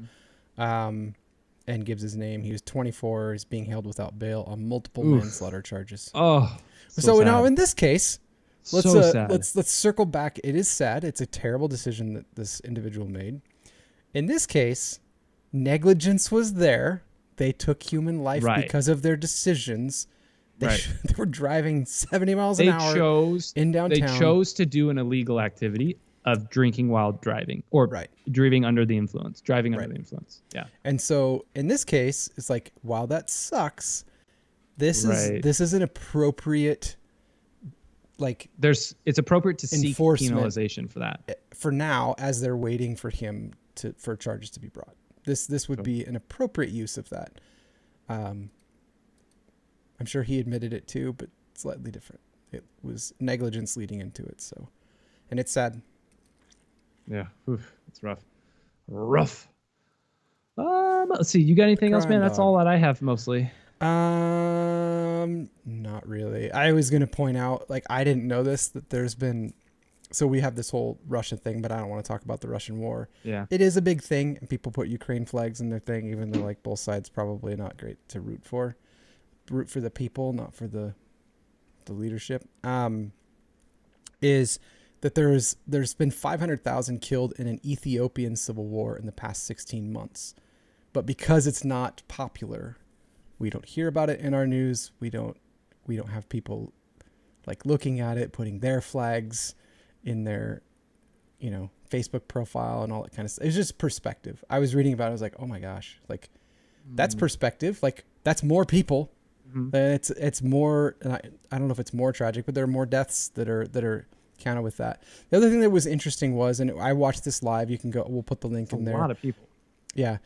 And gives his name. He was 24. He's being held without bail on multiple manslaughter charges. Oh, so now in this case, sad. let's circle back. It is sad. It's a terrible decision that this individual made. In this case, negligence was there. They took human life because of their decisions. They were driving 70 miles an hour in downtown. They chose to do an illegal activity of drinking while driving, or driving under the influence. Yeah. And so in this case, it's like, wow, that sucks. This is an appropriate, it's appropriate to seek penalization for that. For now, as they're waiting for him for charges to be brought. This would be an appropriate use of that. I'm sure he admitted it too, but slightly different. It was negligence leading into it. So, and it's sad. Yeah, it's rough. Let's see. You got anything else, man? That's all that I have mostly. Not really. I was going to point out, I didn't know this, that there's been, so we have this whole Russia thing, but I don't want to talk about the Russian war. Yeah. It is a big thing, and people put Ukraine flags in their thing, even though both sides probably not great to root for. Root for the people, not for the leadership. Is that there's been 500,000 killed in an Ethiopian civil war in the past 16 months. But because it's not popular, We don't hear about it in our news. We don't have people like looking at it, putting their flags in their, Facebook profile and all that kind of stuff. It's just perspective. I was reading about it. I was like, oh my gosh, like that's perspective. Like that's more people. It's more, I don't know if it's more tragic, but there are more deaths that are counted with that. The other thing that was interesting was, and I watched this live, you can go, we'll put the link in there. A lot of people. Yeah.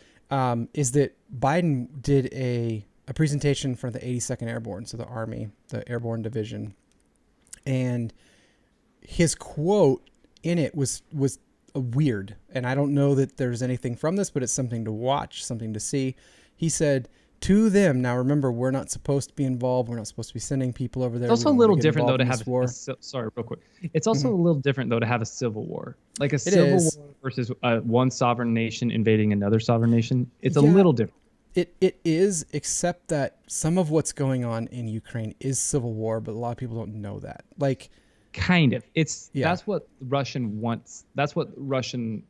Is that Biden did a presentation for the 82nd Airborne, so the Army, the Airborne Division. And his quote in it was weird. And I don't know that there's anything from this, but it's something to watch, something to see. He said, to them, now remember, we're not supposed to be involved. We're not supposed to be sending people over there. It's also a little different, though, to have sorry, real quick. It's also a little different, though, to have a civil war. Like a civil war versus one sovereign nation invading another sovereign nation. It's a little different. It is, except that some of what's going on in Ukraine is civil war, but a lot of people don't know that. Like, kind of. That's what Russian wants. That's what Russian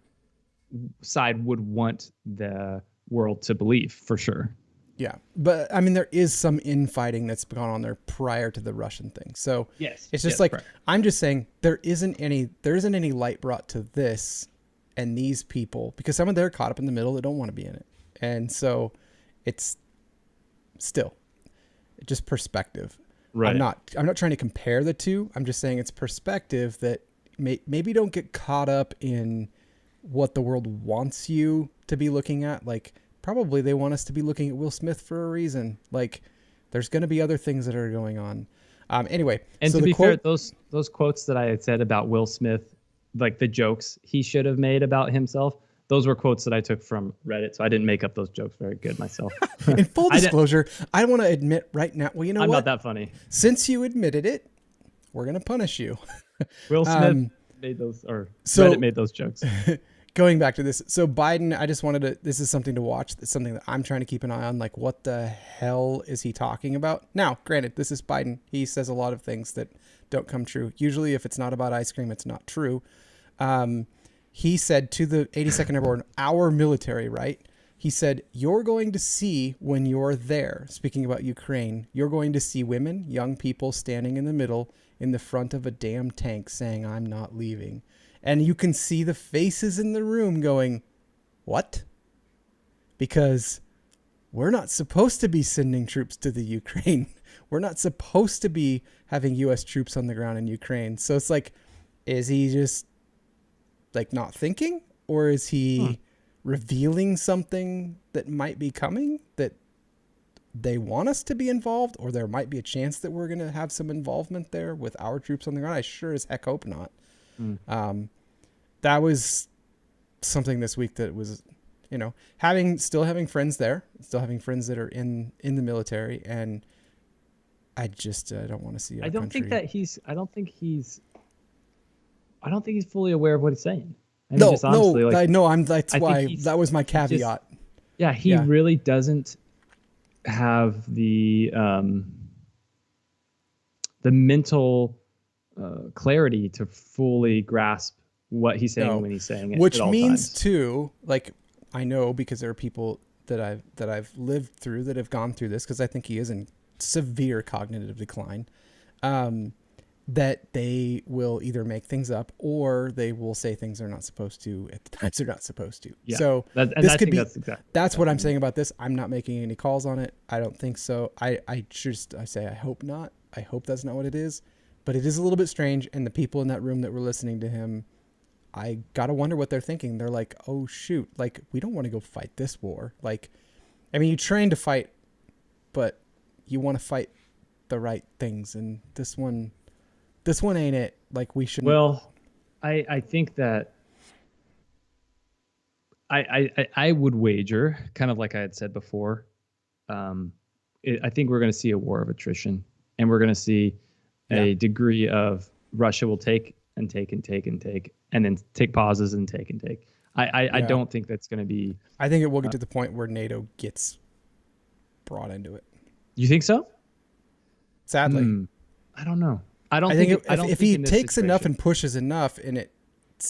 side would want the world to believe, for sure. Yeah, but I mean, there is some infighting that's gone on there prior to the Russian thing. So yes, it's just correct. I'm just saying there isn't any light brought to this and these people, because some of them are caught up in the middle that don't want to be in it. And so it's still just perspective. Right. I'm not trying to compare the two. I'm just saying it's perspective that maybe don't get caught up in what the world wants you to be looking at. Like, probably they want us to be looking at Will Smith for a reason. Like, there's going to be other things that are going on. Anyway. And so to be fair, those quotes that I had said about Will Smith, like the jokes he should have made about himself, those were quotes that I took from Reddit. So I didn't make up those jokes very good myself. In full disclosure, I want to admit right now, well, you know I'm what? not that funny. Since you admitted it, we're going to punish you. Will Smith made those, or Reddit made those jokes. Going back to this, so Biden, I just wanted to, this is something to watch. It's something that I'm trying to keep an eye on. Like, what the hell is he talking about? Now, granted, this is Biden. He says a lot of things that don't come true. Usually, if it's not about ice cream, it's not true. He said to the 82nd Airborne, our military, right? He said, you're going to see when you're there, speaking about Ukraine, you're going to see women, young people standing in the middle in the front of a damn tank saying, I'm not leaving. And you can see the faces in the room going, what? Because we're not supposed to be sending troops to the Ukraine. We're not supposed to be having U.S. troops on the ground in Ukraine. So it's like, is he just like not thinking? Or is he revealing something that might be coming, that they want us to be involved? Or there might be a chance that we're going to have some involvement there with our troops on the ground? I sure as heck hope not. That was something this week that was, still having friends there, still having friends that are in the military. And I just, I don't want to see our country. I don't think he's fully aware of what he's saying. That's why that was my caveat. He really doesn't have the mental clarity to fully grasp what he's saying when he's saying it. Which means too, like, I know because there are people that I've lived through that have gone through this, because I think he is in severe cognitive decline, that they will either make things up or they will say things they're not supposed to at the times they're not supposed to. Yeah. So that's what I'm saying about this. I'm not making any calls on it. I don't think so. I say I hope not. I hope that's not what it is. But it is a little bit strange, and the people in that room that were listening to him, I gotta wonder what they're thinking. They're like, oh shoot, like, we don't want to go fight this war. Like, I mean, you train to fight, but you want to fight the right things, and this one ain't it. Like, we shouldn't. Well, I think that I would wager, kind of like I had said before, I think we're going to see a war of attrition, and we're going to see a degree of Russia will take and take and take and take, and then take pauses and take and take. I don't think that's going to be. I think it will get to the point where NATO gets brought into it. You think so? Sadly, I don't know. I think if he takes enough and pushes enough, and it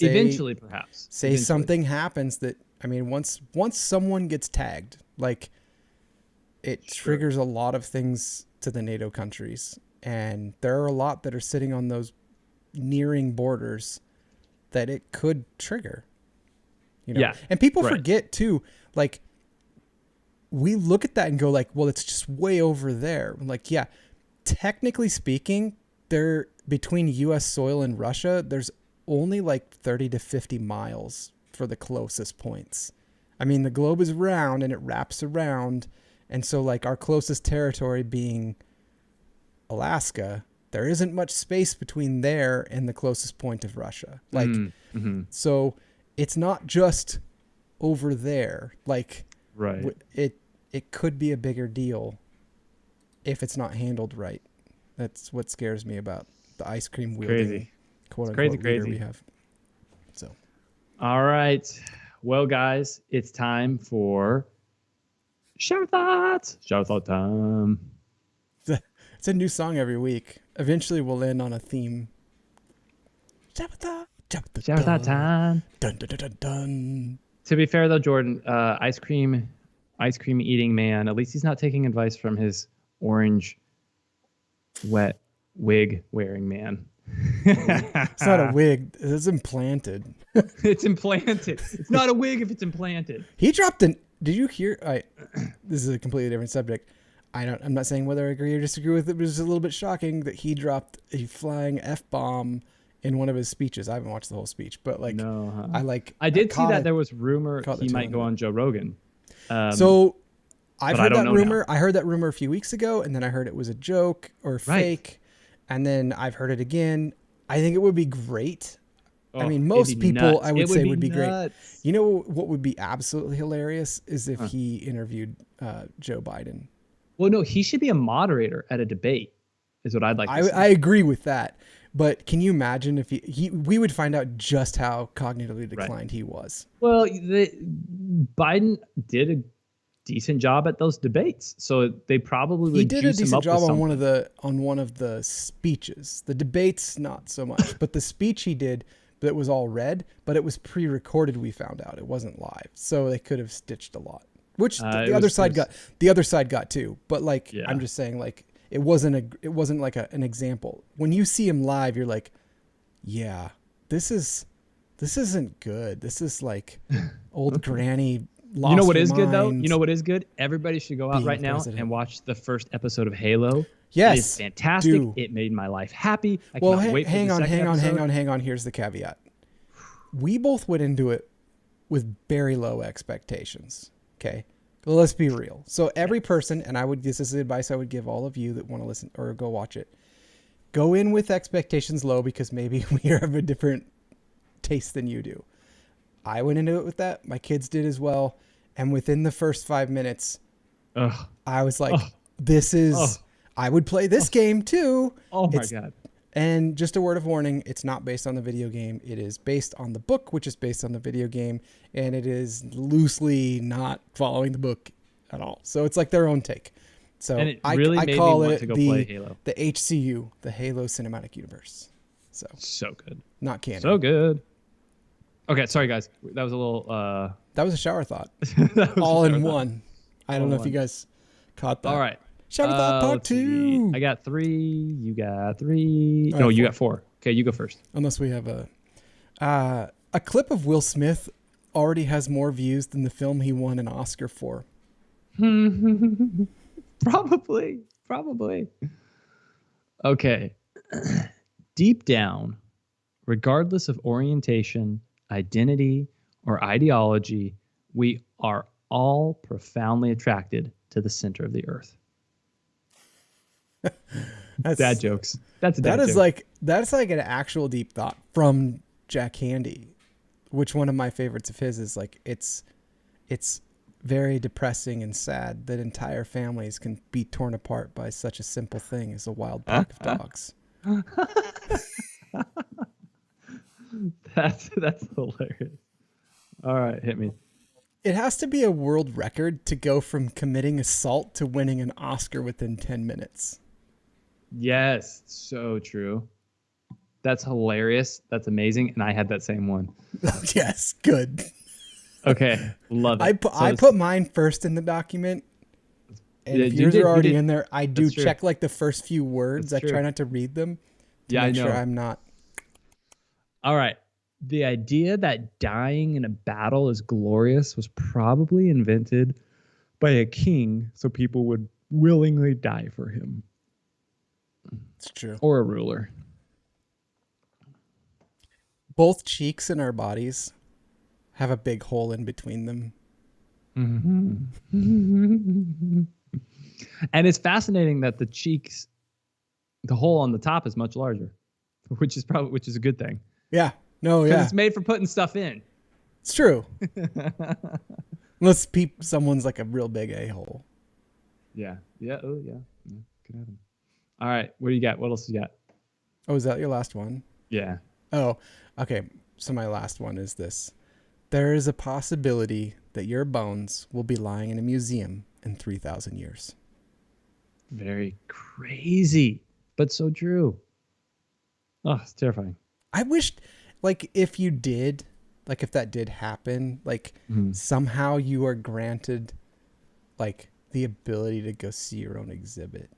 eventually perhaps something happens that, I mean, once someone gets tagged, like, it Sure. triggers a lot of things to the NATO countries. And there are a lot that are sitting on those nearing borders that it could trigger. You know? Yeah, And people right. forget too, like, we look at that and go like, well, it's just way over there. Like, yeah, technically speaking, there between US soil and Russia, there's only like 30 to 50 miles for the closest points. I mean, the globe is round and it wraps around. And so like our closest territory being Alaska, there isn't much space between there and the closest point of Russia. Like, Mm-hmm. so it's not just over there. Like, Right. it could be a bigger deal if it's not handled right. That's what scares me about the ice cream wielding, Crazy. quote It's unquote, leader crazy. we have. So All right. Well, guys, it's time for shower thoughts. Shower thought time. it's a new song every week. Eventually, we'll end on a theme. Shower thought time. Dun, dun, dun, dun, dun. To be fair, though, Jordan, ice cream eating man. At least he's not taking advice from his orange, wet wig wearing man. It's not a wig. It's implanted. It's implanted. It's not a wig if it's implanted. He dropped an. Did you hear? This is a completely different subject. I'm not saying whether I agree or disagree with it, but it was a little bit shocking that he dropped a flying F-bomb in one of his speeches. I haven't watched the whole speech, but like, No, huh? I did see caught that it. there was rumor caught the he might tail go end on Joe Rogan. So I've but I heard don't that know rumor. I heard that rumor a few weeks ago, and then I heard it was a joke or Right. fake, and then I've heard it again. I think it would be great. I mean, it'd most be people nuts. I would It say be would be great. nuts. You know what would be absolutely hilarious is if he interviewed Joe Biden. Well, no, he should be a moderator at a debate, is what I'd like to see. I agree with that. But can you imagine if we would find out just how cognitively declined he was. Well, Biden did a decent job at those debates, so they probably would He did a juice him decent up job with on something. one of the speeches. The debates not so much, but the speech he did that was all read, but it was pre-recorded. We found out it wasn't live, so they could have stitched a lot, which the other side got. The other side got too, but like Yeah. I'm just saying, like it wasn't like an example. When you see him live, you're like, yeah, this isn't good. This is like old granny. You know what her is good though? mind. You know what is good? Everybody should go out Being right now president. and watch the first episode of Halo. Yes, It is fantastic. do. It made my life happy. I Well, cannot wait for hang the on. second episode. Hang on. Here's the caveat. We both went into it with very low expectations. Okay. Well, let's be real. So every person, and this is the advice I would give all of you that want to listen or go watch it. Go in with expectations low because maybe we have a different taste than you do. I went into it with that. My kids did as well. And within the first 5 minutes, Ugh. I was like, Ugh. this is, Ugh. I would play this game too. Oh my It's- god. And just a word of warning, it's not based on the video game. It is based on the book, which is based on the video game. And it is loosely not following the book at all. So it's like their own take. So And it really I made me call want it to go play Halo. the HCU, the Halo Cinematic Universe. So So good. not canon. So good. Okay, sorry guys. That was a little That was a shower thought. that was All a in shower thought. one. I All don't in know if you one. guys caught that. All right. Shower thought part Let's see. 2. I got 3. You got 3. I No, have you 4. got 4. Okay, you go first. Unless we have a clip of Will Smith already has more views than the film he won an Oscar for. Probably. Okay. Deep down, regardless of orientation, identity, or ideology, we are all profoundly attracted to the center of the earth. That's, Dad jokes. That's a dad that is joke. that's like an actual deep thought from Jack Handy, which one of my favorites of his is like it's very depressing and sad that entire families can be torn apart by such a simple thing as a wild pack of dogs. That's hilarious. All right, hit me. It has to be a world record to go from committing assault to winning an Oscar within 10 minutes. Yes, so true. That's hilarious. That's amazing. And I had that same one. Yes, good. Okay, love it. I put mine first in the document, And Yeah, if you yours did- are you already did- in there, I do that's true. check like the first few words. That's I try true. not to read them to Yeah, I make sure know. I'm not. All right. The idea that dying in a battle is glorious was probably invented by a king so people would willingly die for him, It's true. or a ruler. Both cheeks in our bodies have a big hole in between them. And it's fascinating that the cheeks, the hole on the top is much larger, which is a good thing. Yeah. No, Because yeah. it's made for putting stuff in. It's true. Unless someone's like a real big a-hole. Yeah. Yeah. Oh, yeah. Yeah. Could happen. All right. What do you got? What else you got? Oh, is that your last one? Yeah. Oh, okay. So my last one is this. There is a possibility that your bones will be lying in a museum in 3,000 years. Very crazy, but so true. Oh, it's terrifying. I wished, like, if that did happen, like, somehow you are granted, like, the ability to go see your own exhibit.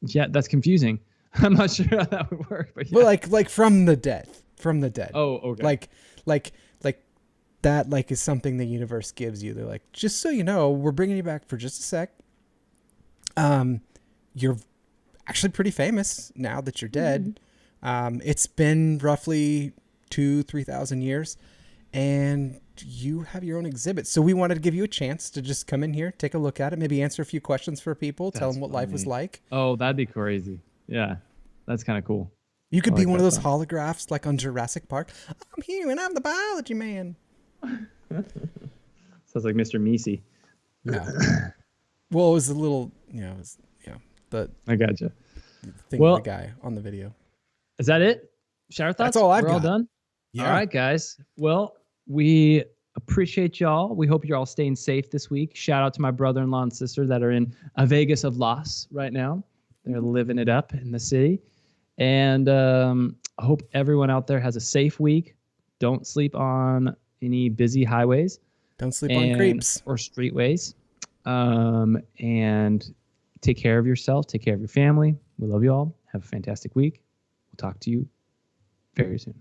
That's confusing. I'm not sure how that would work, but yeah. Well, like from the dead. Oh, okay. Like that, like, is something the universe gives you. They're like, just so you know, we're bringing you back for just a sec. You're actually pretty famous now that you're dead. It's been roughly 2,000-3,000 years, and you have your own exhibit. So we wanted to give you a chance to just come in here, take a look at it, maybe answer a few questions for people, tell them what life was like. Oh, that'd be crazy. Yeah, that's kind of cool. You could I be like one of that those holographs like on Jurassic Park. I'm here and I'm the biology man. Sounds like Mr. Meesey. Yeah. Well, it was a little, I gotcha. thing Well- of the guy on the video. Is that it? Shower thoughts? That's all I've We're all got. done? Yeah. All right, guys. Well, we appreciate y'all. We hope you're all staying safe this week. Shout out to my brother-in-law and sister that are in a Vegas of Las right now. They're living it up in the city. And I hope everyone out there has a safe week. Don't sleep on any busy highways. Don't sleep on creeps. Or streetways. And take care of yourself. Take care of your family. We love you all. Have a fantastic week. We'll talk to you very soon.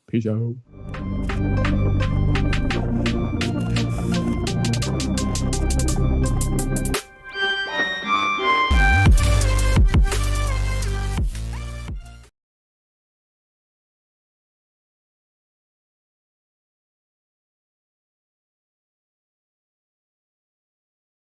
Peace out.